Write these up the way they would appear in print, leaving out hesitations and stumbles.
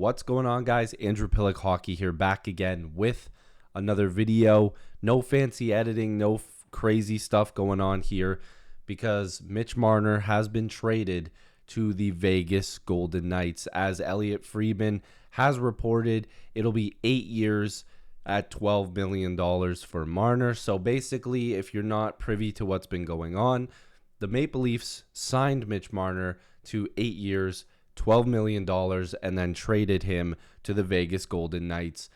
What's going on, guys? Andrew Piluk Hockey here, back again with another video. No fancy editing, no crazy stuff going on here because Mitch Marner has been traded to the Vegas Golden Knights. As Elliot Friedman has reported, it'll be 8 years at $12 million for Marner. So basically, if you're not privy to what's been going on, the Maple Leafs signed Mitch Marner to 8 years, $12 million, and then traded him to the Vegas Golden Knights.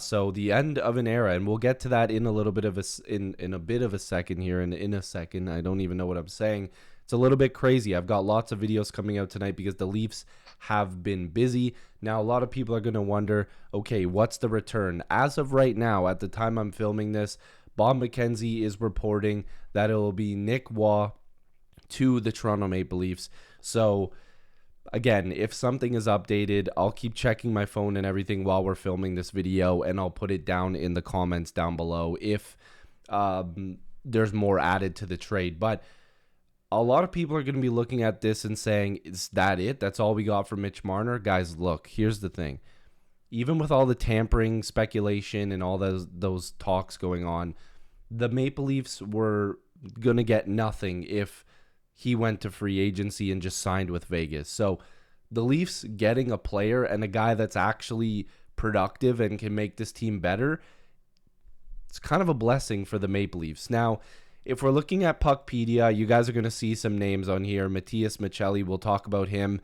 So the end of an era, and we'll get to that in a little bit of in a bit of a second here. And in a second, I don't even know what I'm saying. It's a little bit crazy. I've got lots of videos coming out tonight because the Leafs have been busy. Now, a lot of people are going to wonder, okay, what's the return? As of right now, at the time I'm filming this, Bob McKenzie is reporting that it will be Nick Waugh to the Toronto Maple Leafs. So again, if something is updated, I'll keep checking my phone and everything while we're filming this video, and I'll put it down in the comments down below if there's more added to the trade. But a lot of people are going to be looking at this and saying, is that it? That's all we got for Mitch Marner? Guys, look, here's the thing. Even with all the tampering speculation and all those talks going on, the Maple Leafs were going to get nothing if he went to free agency and just signed with Vegas. So the Leafs getting a player and a guy that's actually productive and can make this team better, it's kind of a blessing for the Maple Leafs. Now, if we're looking at Puckpedia, you guys are going to see some names on here. Matthias Michelli, we'll talk about him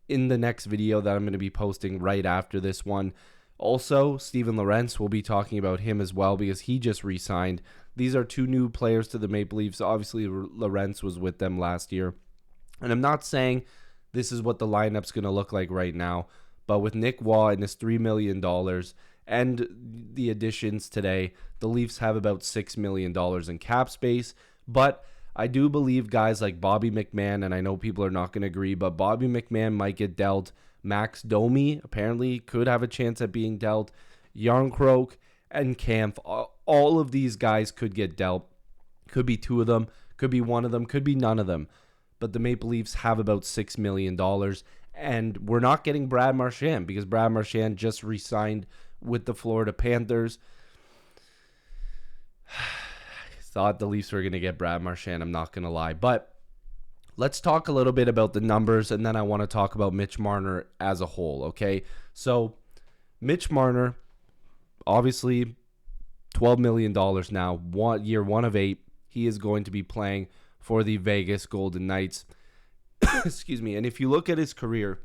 in the next video that I'm going to be posting right after this one. Also, Steven Lorentz, we'll be talking about him as well because he just re-signed. These are two new players to the Maple Leafs. Obviously, Lorentz was with them last year. And I'm not saying this is what the lineup's going to look like right now, but with Nick Waugh and his $3 million and the additions today, the Leafs have about $6 million in cap space. But I do believe guys like Bobby McMahon, and I know people are not going to agree, but Bobby McMahon might get dealt. Max Domi apparently could have a chance at being dealt. Yarncroke and Kampf, all of these guys could get dealt. Could be two of them, could be one of them, could be none of them. But the Maple Leafs have about $6 million. And we're not getting Brad Marchand because Brad Marchand just re-signed with the Florida Panthers. I thought the Leafs were going to get Brad Marchand, I'm not going to lie. But let's talk a little bit about the numbers, and then I want to talk about Mitch Marner as a whole, okay? So Mitch Marner, obviously $12 million now, year 1 of 8. He is going to be playing for the Vegas Golden Knights. Excuse me. And if you look at his career,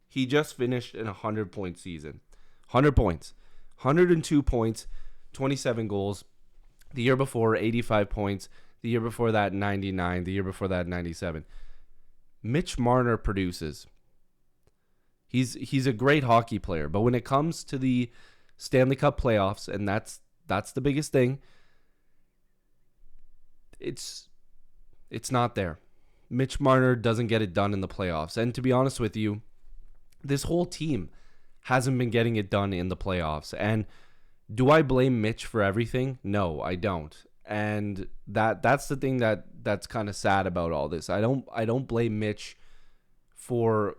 he just finished in a 100-point season. 100 points. 102 points, 27 goals. The year before, 85 points. The year before that, 99. The year before that, 97. Mitch Marner produces. He's a great hockey player, but when it comes to the Stanley Cup playoffs, and that's the biggest thing, it's not there. Mitch Marner doesn't get it done in the playoffs. And to be honest with you, this whole team hasn't been getting it done in the playoffs. And do I blame Mitch for everything? No, I don't. And that's the thing that's kind of sad about all this. I don't blame Mitch for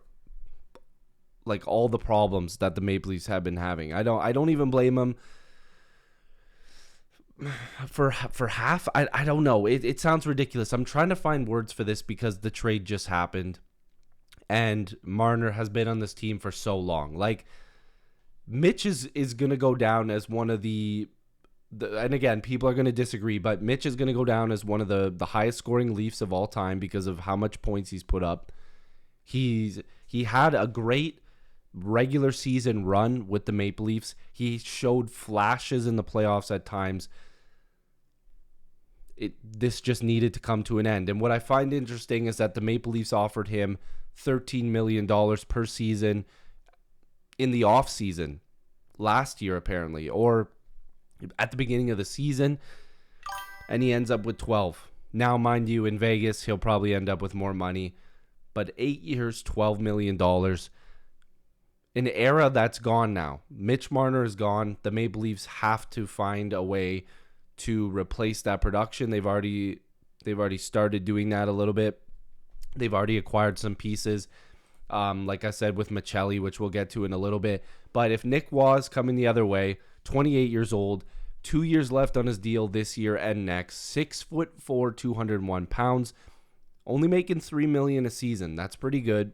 like all the problems that the Maple Leafs have been having. I don't even blame him for half. I don't know. It sounds ridiculous. I'm trying to find words for this because the trade just happened and Marner has been on this team for so long. Like, Mitch is going to go down as one of the and again, people are going to disagree, but Mitch is going to go down as one of the highest scoring Leafs of all time because of how much points he's put up. He had a great regular season run with the Maple Leafs. He showed flashes in the playoffs at times. This just needed to come to an end. And what I find interesting is that the Maple Leafs offered him $13 million per season in the offseason last year, apparently, or at the beginning of the season, and he ends up with 12. Now, mind you, in Vegas, he'll probably end up with more money, but 8 years, $12 million. An era that's gone now. Mitch Marner is gone. The Maple Leafs have to find a way to replace that production. They've already started doing that a little bit. They've already acquired some pieces. like I said, with Michelli, which we'll get to in a little bit. But if Nick Waugh's coming the other way, 28 years old, 2 years left on his deal this year and next, 6'4", 201 pounds, only making $3 million a season. That's pretty good.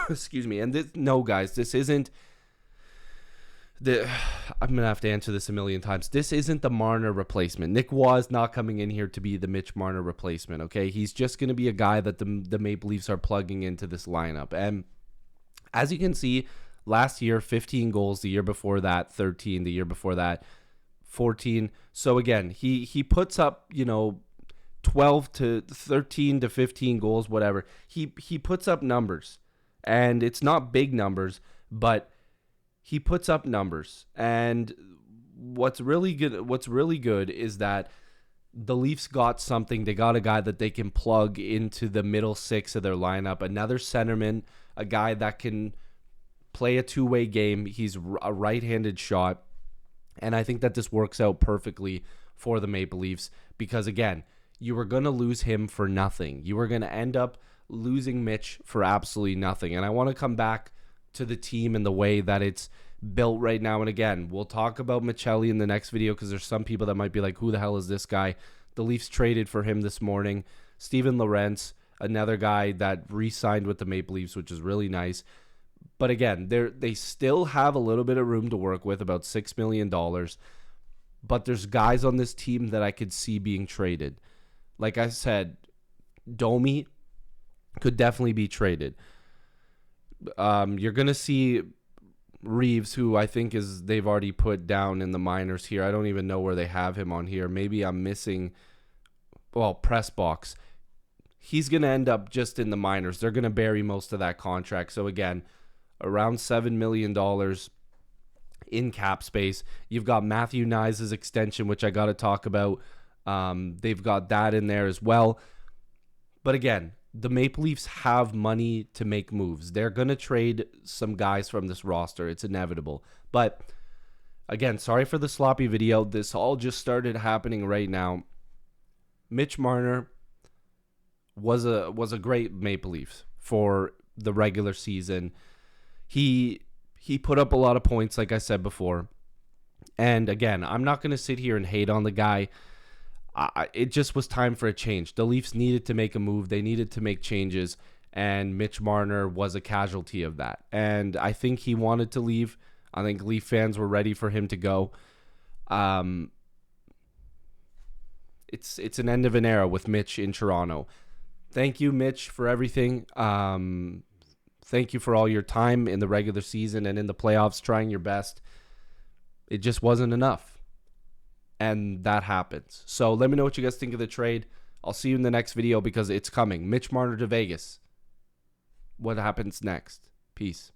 Excuse me. And no, guys, this isn't I'm going to have to answer this a million times. This isn't the Marner replacement. Nick Waugh is not coming in here to be the Mitch Marner replacement, okay? He's just going to be a guy that the Maple Leafs are plugging into this lineup. And as you can see, last year, 15 goals. The year before that, 13. The year before that, 14. So, again, he puts up, 12 to 13 to 15 goals, whatever. He puts up numbers. And it's not big numbers, but he puts up numbers. And what's really good is that the Leafs got something. They got a guy that they can plug into the middle six of their lineup, another centerman, a guy that can play a two-way game. He's a right-handed shot. And I think that this works out perfectly for the Maple Leafs because, again, you were going to lose him for nothing. You were going to end up losing Mitch for absolutely nothing. And I want to come back to the team and the way that it's built right now. And again, we'll talk about Michelli in the next video because there's some people that might be like, who the hell is this guy? The Leafs traded for him this morning. Steven Lorentz, another guy that re-signed with the Maple Leafs, which is really nice. But again, they still have a little bit of room to work with, about $6 million. But there's guys on this team that I could see being traded. Like I said, Domi could definitely be traded. You're going to see Reeves, who I think they've already put down in the minors here. I don't even know where they have him on here. Maybe I'm missing, press box. He's going to end up just in the minors. They're going to bury most of that contract. So again, around $7 million in cap space. You've got Matthew Nyes' extension, which I got to talk about. They've got that in there as well. But again, the Maple Leafs have money to make moves. They're going to trade some guys from this roster. It's inevitable. But again, sorry for the sloppy video. This all just started happening right now. Mitch Marner was a great Maple Leaf for the regular season. He put up a lot of points, like I said before. And again, I'm not going to sit here and hate on the guy. It just was time for a change. The Leafs needed to make a move. They needed to make changes, and Mitch Marner was a casualty of that. And I think he wanted to leave. I think Leaf fans were ready for him to go. It's an end of an era with Mitch in Toronto. Thank you, Mitch, for everything. Thank you for all your time in the regular season and in the playoffs, trying your best. It just wasn't enough. And that happens. So let me know what you guys think of the trade. I'll see you in the next video because it's coming. Mitch Marner to Vegas. What happens next? Peace.